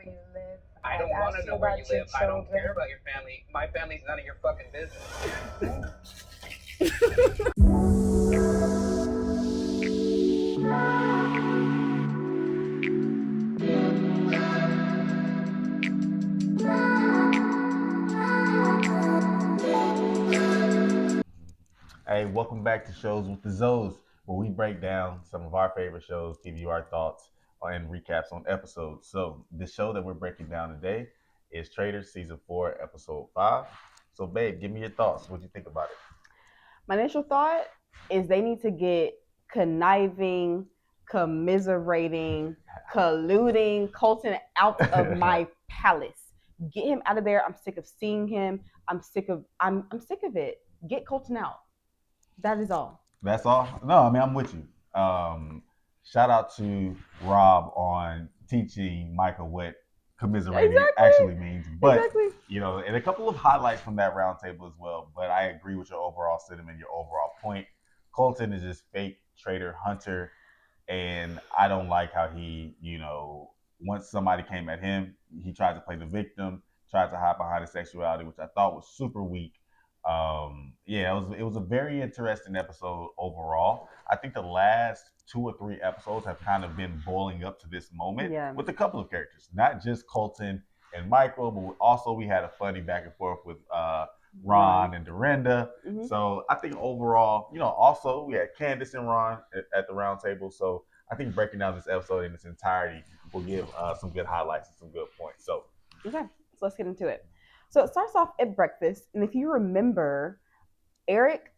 you live. I don't want to know where you live. I don't care about your family. My family's none of your fucking business. Hey, welcome back to Shows with the Zoes, where we break down some of our favorite shows, give you our thoughts and recaps on episodes. So, the show that we're breaking down today is Traitors Season 4, Episode 5. So, babe, give me your thoughts. What do you think about it? My initial thought is they need to get conniving, commiserating, colluding Colton out of my palace. Get him out of there. I'm sick of seeing him. I'm sick of it. Get Colton out. That is all. That's all? No, I mean, I'm with you. Shout out to Rob on teaching Michael what commiserating actually means. But, and a couple of highlights from that roundtable as well. But I agree with your overall sentiment, your overall point. Colton is just fake traitor hunter. And I don't like how he, once somebody came at him, he tried to play the victim, tried to hide behind his sexuality, which I thought was super weak. It was a very interesting episode overall. I think the last 2 or 3 episodes have kind of been boiling up to this moment with a couple of characters, not just Colton and Michael, but also we had a funny back and forth with Ron and Dorinda. Mm-hmm. So I think overall, also we had Candace and Ron at the round table. So I think breaking down this episode in its entirety will give some good highlights and some good points. So let's get into it. So it starts off at breakfast, and if you remember, Eric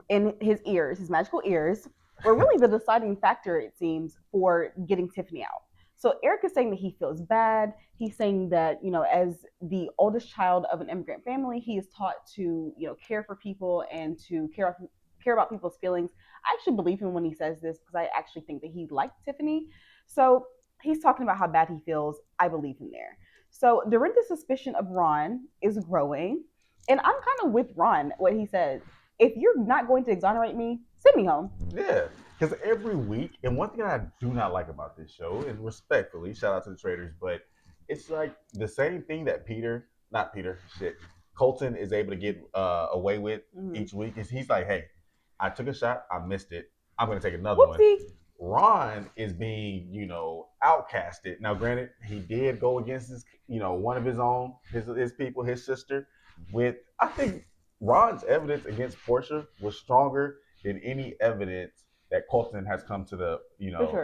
in his ears, his magical ears, were really the deciding factor, it seems, for getting Tiffany out. So Eric is saying that he feels bad. He's saying that, as the oldest child of an immigrant family, he is taught to, care for people and to care about people's feelings. I actually believe him when he says this because I actually think that he liked Tiffany. So he's talking about how bad he feels. I believe him there. So Dorinda's suspicion of Ron is growing. And I'm kind of with Ron, what he says. If you're not going to exonerate me, send me home. Yeah, because every week, and one thing I do not like about this show, and respectfully, shout out to the Traitors, but it's like the same thing that Colton is able to get away with each week. Is he's like, hey, I took a shot, I missed it, I'm going to take another one. Ron is being, outcasted. Now, granted, he did go against his, one of his own, his people, his sister. I think Ron's evidence against Portia was stronger than any evidence that Colton has come to the,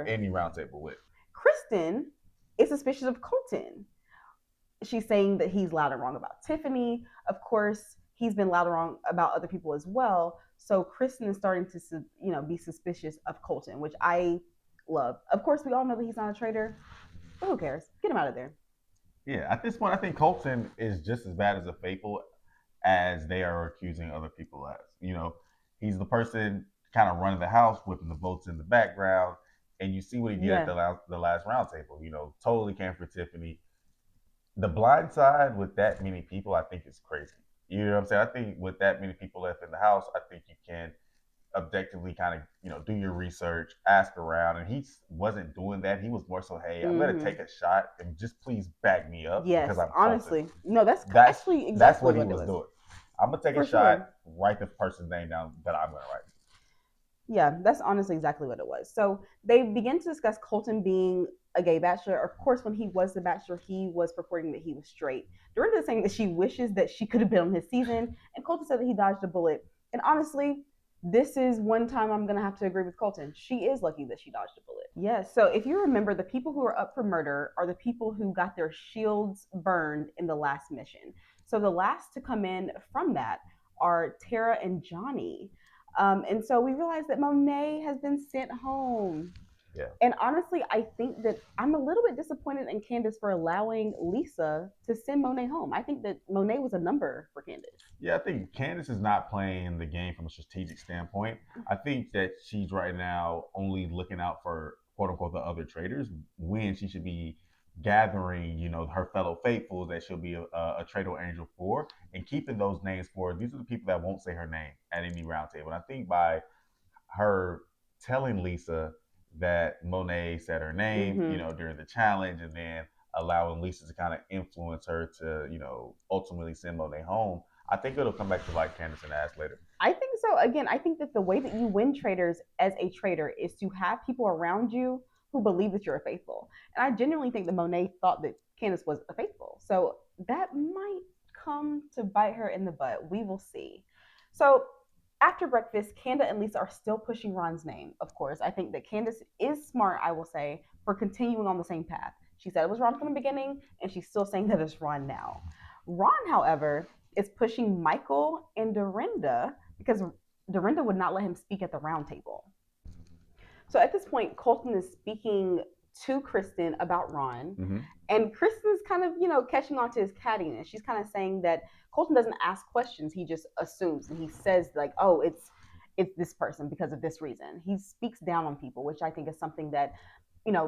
any roundtable with. Kristen is suspicious of Colton. She's saying that he's loud and wrong about Tiffany. Of course, he's been loud and wrong about other people as well. So Kristen is starting to, be suspicious of Colton, which I love. Of course, we all know that he's not a traitor, but who cares? Get him out of there. Yeah, at this point, I think Colton is just as bad as a faithful as they are accusing other people as. He's the person kind of running the house, whipping the votes in the background, and you see what he did at the last roundtable. Totally came for Tiffany. The blind side with that many people, I think, is crazy. You know what I'm saying? I think with that many people left in the house, I think you can objectively kind of, do your research, ask around. And he wasn't doing that. He was more so, hey, I'm going to take a shot and just please back me up. Yes, because I'm honestly. Colton. No, that's actually exactly that's what he was doing. I'm going to take a shot, write the person's name down that I'm going to write. Yeah, that's honestly exactly what it was. So they begin to discuss Colton being a gay bachelor. Of course, when he was the bachelor, he was purporting that he was straight. Dorinda is saying that she wishes that she could have been on his season, and Colton said that he dodged a bullet. And honestly, this is one time I'm going to have to agree with Colton. She is lucky that she dodged a bullet. Yes, so if you remember, the people who are up for murder are the people who got their shields burned in the last mission. So the last to come in from that are Tara and Johnny. And so we realized that Monet has been sent home. Yeah. And honestly, I think that I'm a little bit disappointed in Candace for allowing Lisa to send Monet home. I think that Monet was a number for Candace. Yeah, I think Candace is not playing the game from a strategic standpoint. I think that she's right now only looking out for, quote unquote, the other traitors when she should be gathering, her fellow faithfuls that she'll be a traitor angel for and keeping those names for. These are the people that won't say her name at any roundtable. And I think by her telling Lisa that Monet said her name, during the challenge, and then allowing Lisa to kind of influence her to, ultimately send Monet home. I think it'll come back to bite Candace in the ass later. I think so. Again, I think that the way that you win traitors as a traitor is to have people around you who believe that you're faithful. And I genuinely think that Monet thought that Candace was a faithful. So that might come to bite her in the butt. We will see. So after breakfast, Kanda and Lisa are still pushing Ron's name, of course. I think that Candace is smart, I will say, for continuing on the same path. She said it was Ron from the beginning, and she's still saying that it's Ron now. Ron, however, is pushing Michael and Dorinda because Dorinda would not let him speak at the round table. So at this point, Colton is speaking to Kristen about Ron, and Kristen's kind of, catching on to his cattiness. She's kind of saying that Colton doesn't ask questions; he just assumes, and he says like, "Oh, it's this person because of this reason." He speaks down on people, which I think is something that,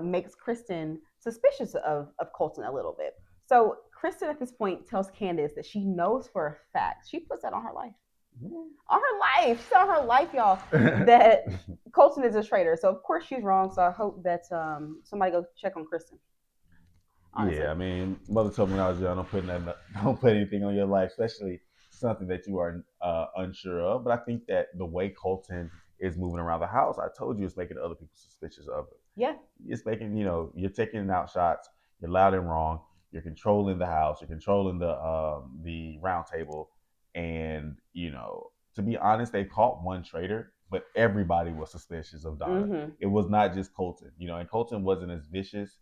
makes Kristen suspicious of Colton a little bit. So Kristen at this point tells Candace that she knows for a fact, she puts that on her life. On her life. She's on her life, y'all, that Colton is a traitor. So of course she's wrong. So I hope that somebody go check on Kristen. Honestly. Yeah, I mean, mother told me when I was young, don't put anything on your life, especially something that you are unsure of. But I think that the way Colton is moving around the house, I told you, it's making other people suspicious of it. Yeah. It's making, you're taking out shots, you're loud and wrong, you're controlling the house, you're controlling the round table. And, to be honest, they caught one traitor, but everybody was suspicious of Donna. It was not just Colton, and Colton wasn't as vicious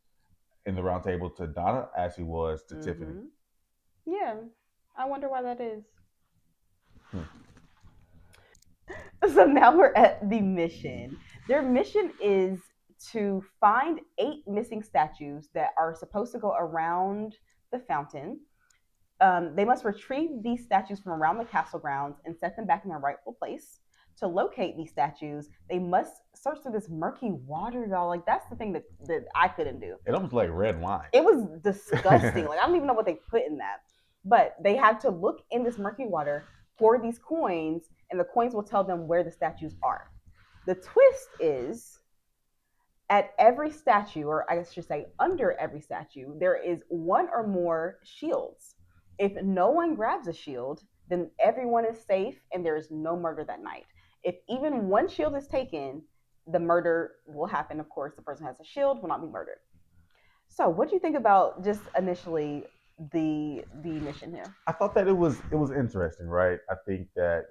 in the round table to Donna as he was to Tiffany. Yeah. I wonder why that is. So now we're at the mission. Their mission is to find 8 missing statues that are supposed to go around the fountain. They must retrieve these statues from around the castle grounds and set them back in their rightful place. To locate these statues, they must search through this murky water, y'all. Like, that's the thing that I couldn't do. It almost like red wine. It was disgusting. Like, I don't even know what they put in that. But they had to look in this murky water for these coins, and the coins will tell them where the statues are. The twist is, at every statue, or I should say under every statue, there is 1 or more shields. If no one grabs a shield, then everyone is safe and there is no murder that night. If even 1 shield is taken, the murder will happen. Of course, the person who has a shield will not be murdered. So what do you think about just initially the mission here? I thought that it was interesting, right? I think that,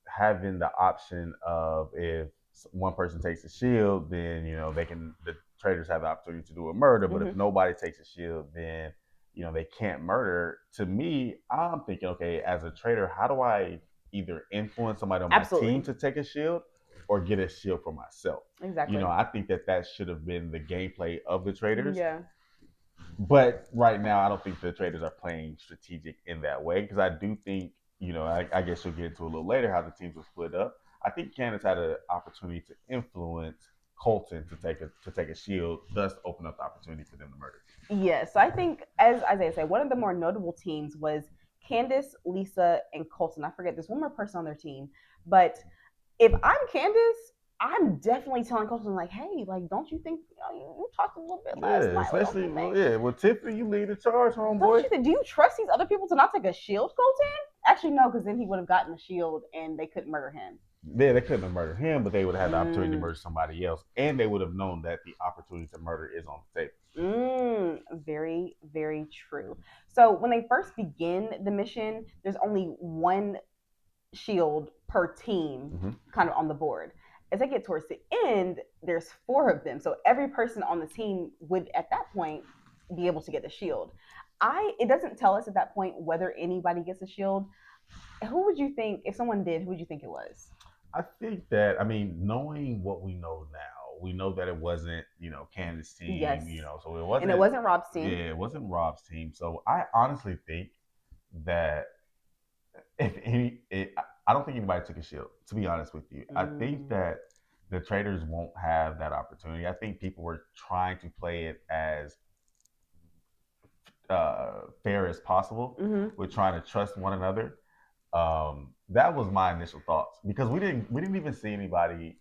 having the option of, if one person takes a shield, then, the traitors have the opportunity to do a murder. But if nobody takes a shield, then they can't murder. To me, I'm thinking, okay, as a traitor, how do I either influence somebody on my team to take a shield or get a shield for myself? Exactly. I think that should have been the gameplay of the traitors. Yeah. But right now, I don't think the traitors are playing strategic in that way, because I do think, I guess you'll get into a little later how the teams were split up. I think Candace had an opportunity to influence Colton to take a shield, thus open up the opportunity for them to murder. Yes, so I think, as Isaiah said, one of the more notable teams was Candace, Lisa, and Colton. I forget, there's one more person on their team. But if I'm Candace, I'm definitely telling Colton, like, hey, like, don't you think you talked a little bit last night? Especially, well, Tiffany, you lead the charge, homeboy. Do you trust these other people to not take a shield, Colton? Actually, no, because then he would have gotten a shield and they couldn't murder him. Yeah, they couldn't have murdered him, but they would have had the opportunity to murder somebody else, and they would have known that the opportunity to murder is on the table. Very, very true. So when they first begin the mission, there's only 1 shield per team kind of on the board. As they get towards the end, there's 4 of them. So every person on the team would, at that point, be able to get a shield. It doesn't tell us at that point whether anybody gets a shield. Who would you think, if someone did, who would you think it was? I think that, knowing what we know now, we know that it wasn't, Candace's team, yes. So it wasn't. And it wasn't Rob's team. Yeah, it wasn't Rob's team. So I honestly think that I don't think anybody took a shield, to be honest with you. I think that the traitors won't have that opportunity. I think people were trying to play it as fair as possible. We're trying to trust one another. That was my initial thoughts, because we didn't even see anybody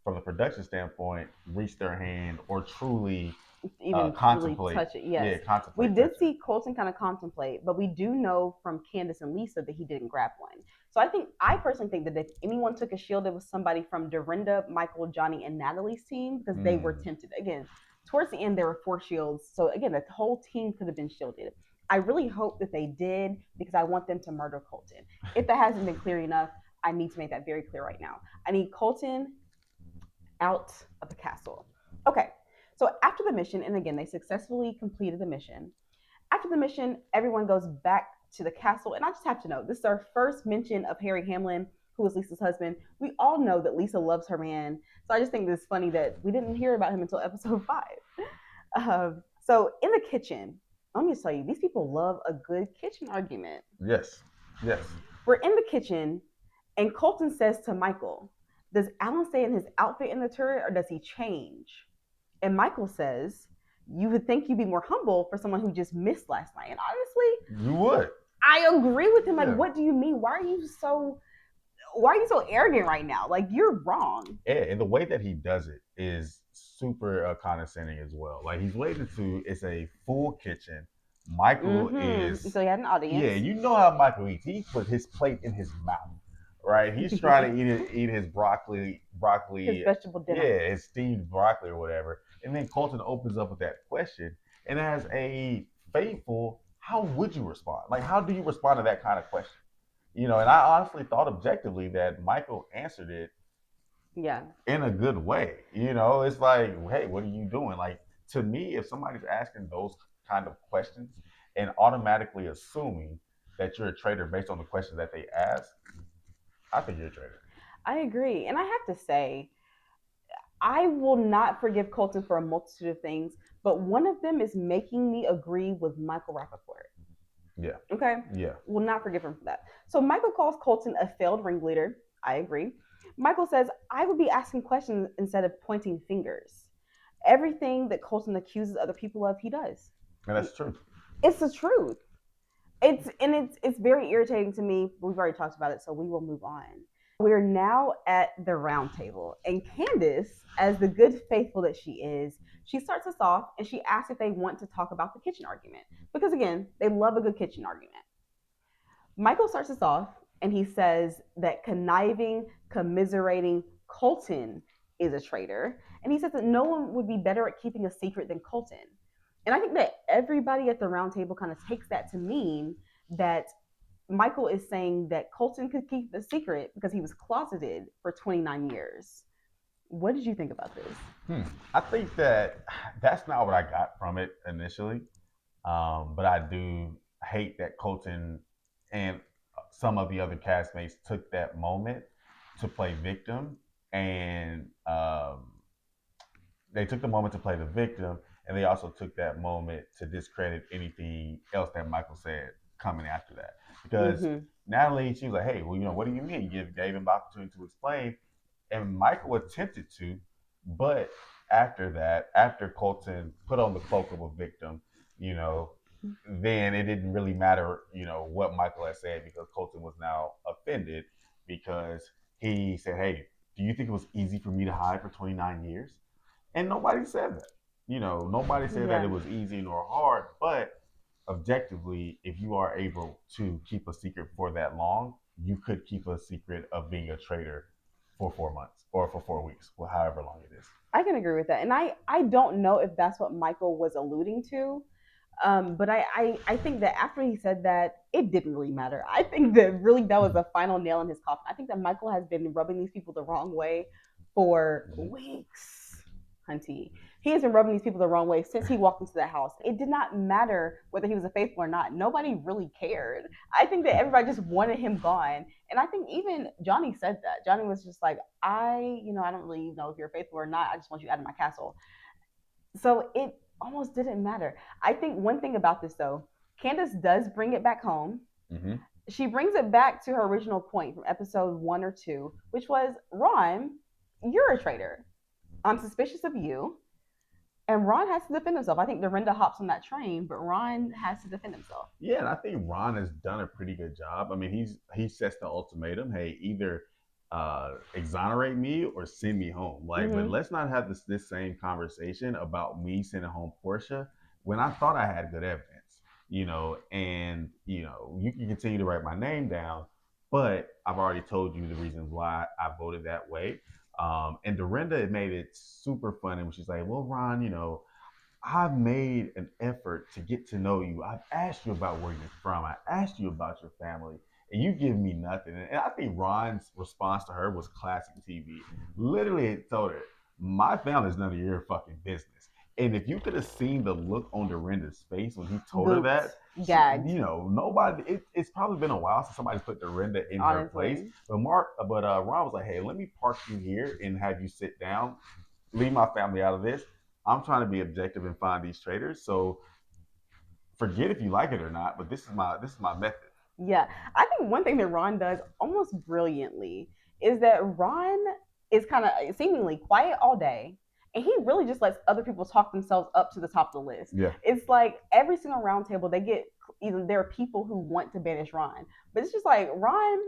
from the production standpoint reach their hand or truly even contemplate. really touch it. Yes. Yeah, contemplate. We did see Colton kind of contemplate, but we do know from Candace and Lisa that he didn't grab one. So I personally think that if anyone took a shield, it was somebody from Dorinda, Michael, Johnny, and Natalie's team because they were tempted. Again, towards the end, there were 4 shields. So again, the whole team could have been shielded. I really hope that they did because I want them to murder Colton. If that hasn't been clear enough, I need to make that very clear right now. I need Colton out of the castle. Okay, so after the mission, and again, they successfully completed the mission. After the mission, everyone goes back to the castle, and I just have to know, this is our first mention of Harry Hamlin, who is Lisa's husband. We all know that Lisa loves her man, so I just think it's funny that we didn't hear about him until episode 5. So in the kitchen, let me just tell you, these people love a good kitchen argument. Yes. We're in the kitchen, and Colton says to Michael, does Alan stay in his outfit in the turret, or does he change? And Michael says, you would think you'd be more humble for someone who just missed last night. And honestly, you would. I agree with him. Like, what do you mean? Why are you so arrogant right now? Like, you're wrong. Yeah, and the way that he does it is super condescending as well. Like, he's waiting to, it's a full kitchen. Michael is. So he had an audience. Yeah, you know how Michael eats. He put his plate in his mouth, right? He's trying to eat his broccoli. His vegetable dinner. Yeah, his steamed broccoli or whatever. And then Colton opens up with that question, and as a faithful, how would you respond? Like, how do you respond to that kind of question? You know, and I honestly thought objectively that Michael answered it in a good way. You know, it's like, hey, what are you doing? Like, to me, if somebody's asking those kind of questions and automatically assuming that you're a traitor based on the questions that they ask, I think you're a traitor. I agree. And I have to say, I will not forgive Colton for a multitude of things, but one of them is making me agree with Michael Rappaport. Yeah. Okay? Yeah. Will not forgive him for that. So Michael calls Colton a failed ringleader. I agree. Michael says, I would be asking questions instead of pointing fingers. Everything that Colton accuses other people of, he does. And that's true. It's the truth. It's very irritating to me. We've already talked about it, so we will move on. We're now at the round table, and Candace, as the good faithful that she is, she starts us off and she asks if they want to talk about the kitchen argument. Because again, they love a good kitchen argument. Michael starts us off and he says that Conniving, commiserating Colton is a traitor. And he says that no one would be better at keeping a secret than Colton. And I think that everybody at the round table kind of takes that to mean that Michael is saying that Colton could keep the secret because he was closeted for 29 years. What did you think about this? I think that's not what I got from it initially. But I do hate that Colton and some of the other castmates took that moment to play victim. And they took the moment to play the victim. And they also took that moment to discredit anything else that Michael said coming after that. Because Natalie, she was like, hey, well, you know, what do you mean? You gave him the opportunity to explain. And Michael attempted to, but after that, after Colton put on the cloak of a victim, you know, then it didn't really matter, you know, what Michael had said because Colton was now offended because he said, hey, do you think it was easy for me to hide for 29 years? And nobody said that. You know, nobody said that it was easy nor hard, but objectively, if you are able to keep a secret for that long, you could keep a secret of being a traitor for 4 months or for 4 weeks, or however long it is. I can agree with that. And I don't know if that's what Michael was alluding to. But I think that after he said that, it didn't really matter. I think that really that was the final nail in his coffin. I think that Michael has been rubbing these people the wrong way for weeks, Hunty. He has been rubbing these people the wrong way since he walked into that house. It did not matter whether he was a faithful or not. Nobody really cared. I think that everybody just wanted him gone. And I think even Johnny said that. Johnny was just like, I don't really know if you're faithful or not. I just want you out of my castle. So it almost didn't matter. I think one thing about this, though, Candace does bring it back home. Mm-hmm. She brings it back to her original point from episode 1 or 2, which was, Ron, you're a traitor. I'm suspicious of you. And Ron has to defend himself. I think Dorinda hops on that train, but Ron has to defend himself. Yeah, and I think Ron has done a pretty good job. I mean, he sets the ultimatum. Hey, either exonerate me or send me home. Like, but Mhm. let's not have this same conversation about me sending home Portia when I thought I had good evidence. And you can continue to write my name down, but I've already told you the reasons why I voted that way. And Dorinda made it super funny when she's like, "Well, Ron, I've made an effort to get to know you. I've asked you about where you're from. I asked you about your family, and you give me nothing." And I think Ron's response to her was classic TV. Literally, it told her, "My family's none of your fucking business." And if you could have seen the look on Dorinda's face when he told her that, Gagged. nobody. It's probably been a while since somebody's put Dorinda in her place. But Ron was like, "Hey, let me park you here and have you sit down. Leave my family out of this. I'm trying to be objective and find these traitors. So forget if you like it or not, but this is my method." Yeah, I think one thing that Ron does almost brilliantly is that Ron is kind of seemingly quiet all day, and he really just lets other people talk themselves up to the top of the list. Yeah. It's like every single round table, they get even there are people who want to banish Ron, but it's just like Ron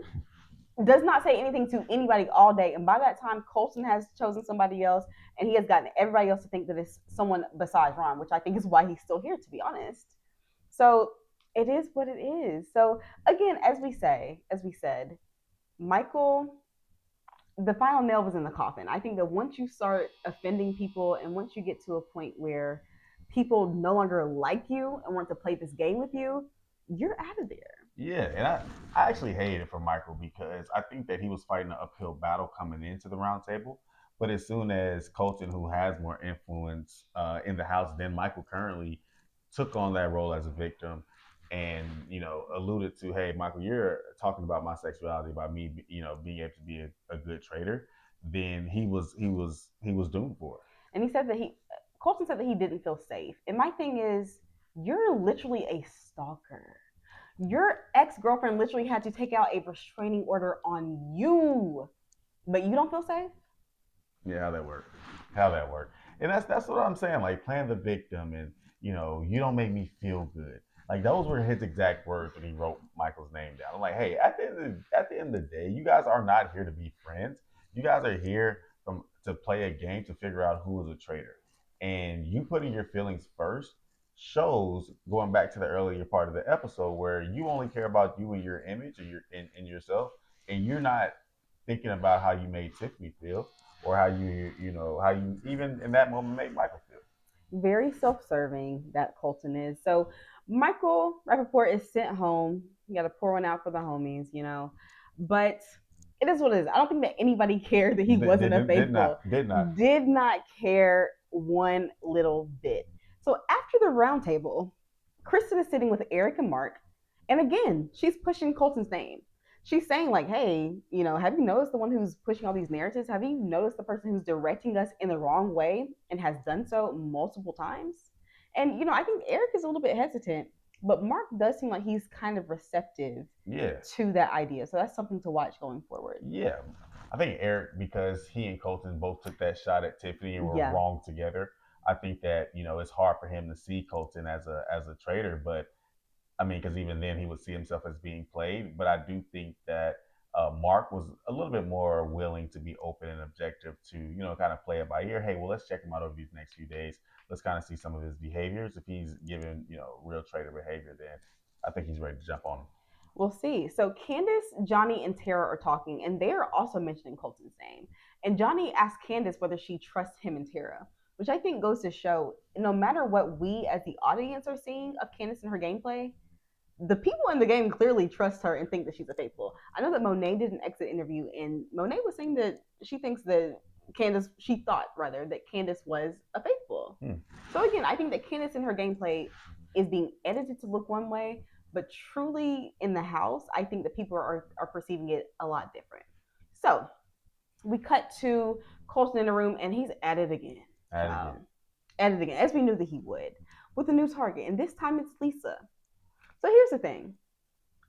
does not say anything to anybody all day, and by that time, Colton has chosen somebody else, and he has gotten everybody else to think that it's someone besides Ron, which I think is why he's still here, to be honest. So it is what it is. So again, as we said, Michael, the final nail was in the coffin. I think that once you start offending people and once you get to a point where people no longer like you and want to play this game with you, you're out of there. Yeah, and I actually hated it for Michael because I think that he was fighting an uphill battle coming into the round table. But as soon as Colton, who has more influence in the house than Michael currently, took on that role as a victim and, alluded to, "Hey, Michael, you're talking about my sexuality by me, being able to be a good trader," then he was doomed for it. And he said that Colton said that he didn't feel safe. And my thing is, you're literally a stalker. Your ex-girlfriend literally had to take out a restraining order on you, but you don't feel safe? Yeah, how that work. And that's what I'm saying. Like playing the victim, and you don't make me feel good. Like those were his exact words when he wrote Michael's name down. I'm like, hey, at the end of the day, you guys are not here to be friends. You guys are here to play a game to figure out who is a traitor. And you putting your feelings first shows, going back to the earlier part of the episode, where you only care about you and your image and yourself, and you're not thinking about how you made Tiffany feel, or how you even in that moment made Michael feel. Very self-serving that Colton is. So Michael Rappaport is sent home. You got to pour one out for the homies. But it is what it is. I don't think that anybody cared that he wasn't a faithful. Did not care one little bit. So after the roundtable, Kristen is sitting with Eric and Mark, and again, she's pushing Colton's name. She's saying like, "Hey, have you noticed the one who's pushing all these narratives? Have you noticed the person who's directing us in the wrong way and has done so multiple times?" And I think Eric is a little bit hesitant, but Mark does seem like he's kind of receptive Yeah. to that idea. So that's something to watch going forward. Yeah. I think Eric, because he and Colton both took that shot at Tiffany and were wrong together. I think that it's hard for him to see Colton as a traitor, but I mean, because even then he would see himself as being played. But I do think that Mark was a little bit more willing to be open and objective to, kind of play it by ear. Hey, well, let's check him out over these next few days. Let's kind of see some of his behaviors. If he's given, real traitor behavior, then I think he's ready to jump on him. We'll see. So Candace, Johnny, and Tara are talking, and they are also mentioning Colton's name. And Johnny asks Candace whether she trusts him and Tara, which I think goes to show no matter what we as the audience are seeing of Candace and her gameplay, the people in the game clearly trust her and think that she's a faithful. I know that Monet did an exit interview, and Monet was saying that she thinks that she thought rather that Candace was a faithful. So again, I think that Candace in her gameplay is being edited to look one way, but truly in the house, I think that people are perceiving it a lot different. So we cut to Colton in the room, and he's at it again. At it again, as we knew that he would, with a new target, and this time it's Lisa. So here's the thing.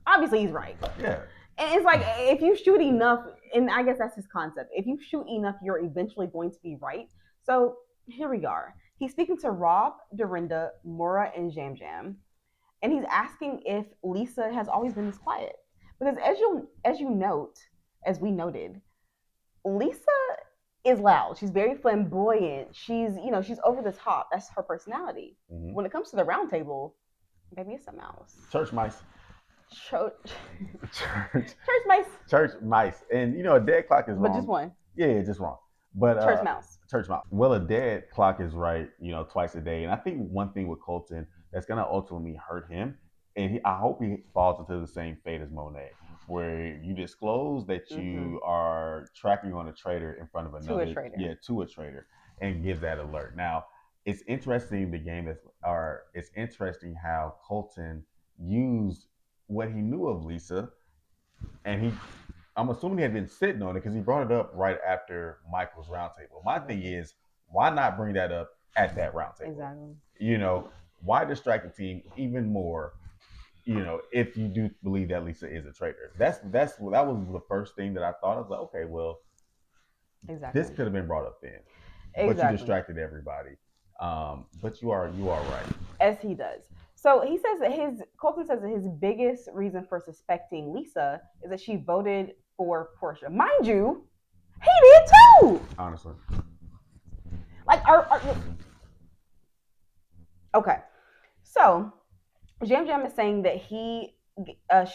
Obviously, he's right. Yeah. And it's like, if you shoot enough, and I guess that's his concept, if you shoot enough, you're eventually going to be right. So here we are. He's speaking to Rob, Dorinda, Mora, and Jam Jam. And he's asking if Lisa has always been this quiet. Because as we noted, Lisa is loud. She's very flamboyant. She's over the top. That's her personality. Mm-hmm. When it comes to the round table, maybe it's something else. Church mice. Church mice. Church mice. And a dead clock is wrong. But just one. Yeah, just wrong. But church mouse. Church mouse. Well, a dead clock is right, twice a day. And I think one thing with Colton that's gonna ultimately hurt him, and I hope he falls into the same fate as Monet, where you disclose that you are tracking on a traitor in front of another, to a traitor, and give that alert. Now, it's interesting it's interesting how Colton used what he knew of Lisa, and I'm assuming he had been sitting on it because he brought it up right after Michael's roundtable. My thing is, why not bring that up at that roundtable? Exactly. Why distract the team even more? If you do believe that Lisa is a traitor, that was the first thing that I thought. I was like, okay, well, this could have been brought up then, but you distracted everybody. But you are right, as he does. So he says that Colton says that his biggest reason for suspecting Lisa is that she voted for Portia. Mind you, he did too. Honestly, like okay. So Jam Jam is saying that she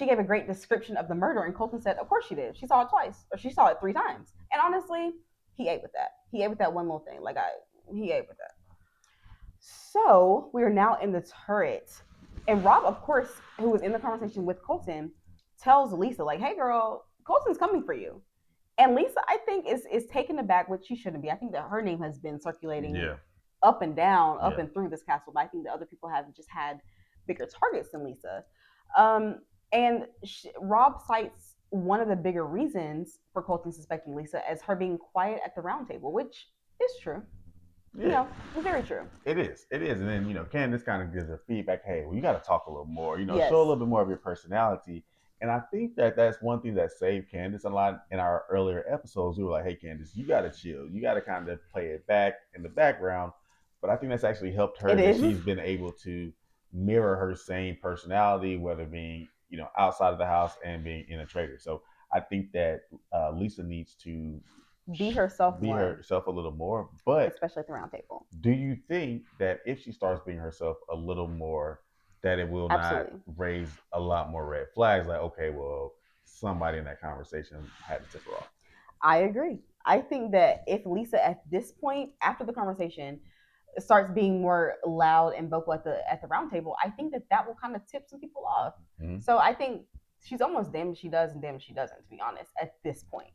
gave a great description of the murder, and Colton said, "Of course she did. She saw it twice, or she saw it 3 times." And honestly, he ate with that. He ate with that one little thing. He ate with that. So we are now in the turret, and Rob, of course, who was in the conversation with Colton, tells Lisa, like, "Hey, girl, Colton's coming for you." And Lisa, I think, is taken aback, which she shouldn't be. I think that her name has been circulating up and down, up and through this castle, but I think the other people have just had bigger targets than Lisa. And Rob cites one of the bigger reasons for Colton suspecting Lisa as her being quiet at the round table, which is true. Yeah, very true. It is. And then Candace kind of gives her feedback. Hey, well, you got to talk a little more. Show a little bit more of your personality. And I think that's one thing that saved Candace a lot. In our earlier episodes, we were like, hey, Candace, you got to chill. You got to kind of play it back in the background. But I think that's actually helped her that she's been able to mirror her same personality, whether being outside of the house and being in a trader. So I think that Lisa needs to be herself a little more, but especially at the round table. Do you think that if she starts being herself a little more, that it will not raise a lot more red flags? Like, okay, well, somebody in that conversation had to tip her off. I agree. I think that if Lisa at this point, after the conversation, starts being more loud and vocal at the round table, I think that will kind of tip some people off. Mm-hmm. So I think she's almost damned if she does and damned if she doesn't, to be honest, at this point.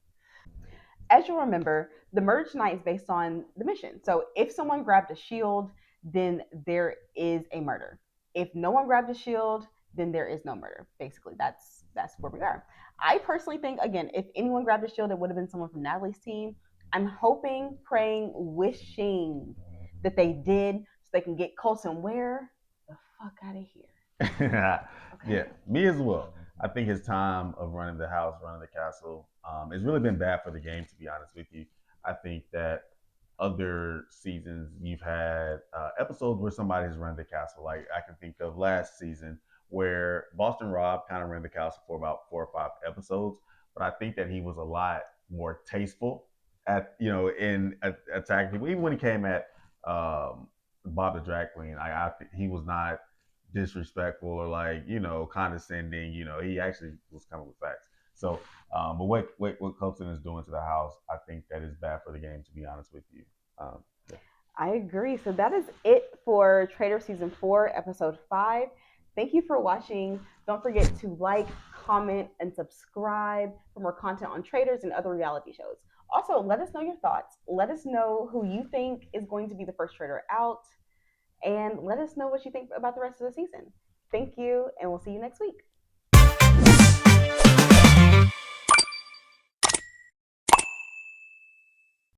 As you'll remember, the murder tonight is based on the mission. So if someone grabbed a shield, then there is a murder. If no one grabbed a shield, then there is no murder. Basically, that's where we are. I personally think, again, if anyone grabbed a shield, it would have been someone from Natalie's team. I'm hoping, praying, wishing that they did, so they can get Colton where the fuck out of here. Okay. Yeah, me as well. I think his time of running the house, running the castle, it's really been bad for the game, to be honest with you. I think that other seasons you've had episodes where somebody has run the castle. Like I can think of last season where Boston Rob kind of ran the castle for about 4 or 5 episodes, but I think that he was a lot more tasteful at in attacking people. Even when he came at Bob the Drag Queen, I think he was not disrespectful or condescending. He actually was coming with facts. So, but what Colton is doing to the house, I think that is bad for the game, to be honest with you. Yeah. I agree. So that is it for Traitors Season 4, Episode 5. Thank you for watching. Don't forget to like, comment, and subscribe for more content on Traitors and other reality shows. Also, let us know your thoughts. Let us know who you think is going to be the first traitor out. And let us know what you think about the rest of the season. Thank you, and we'll see you next week.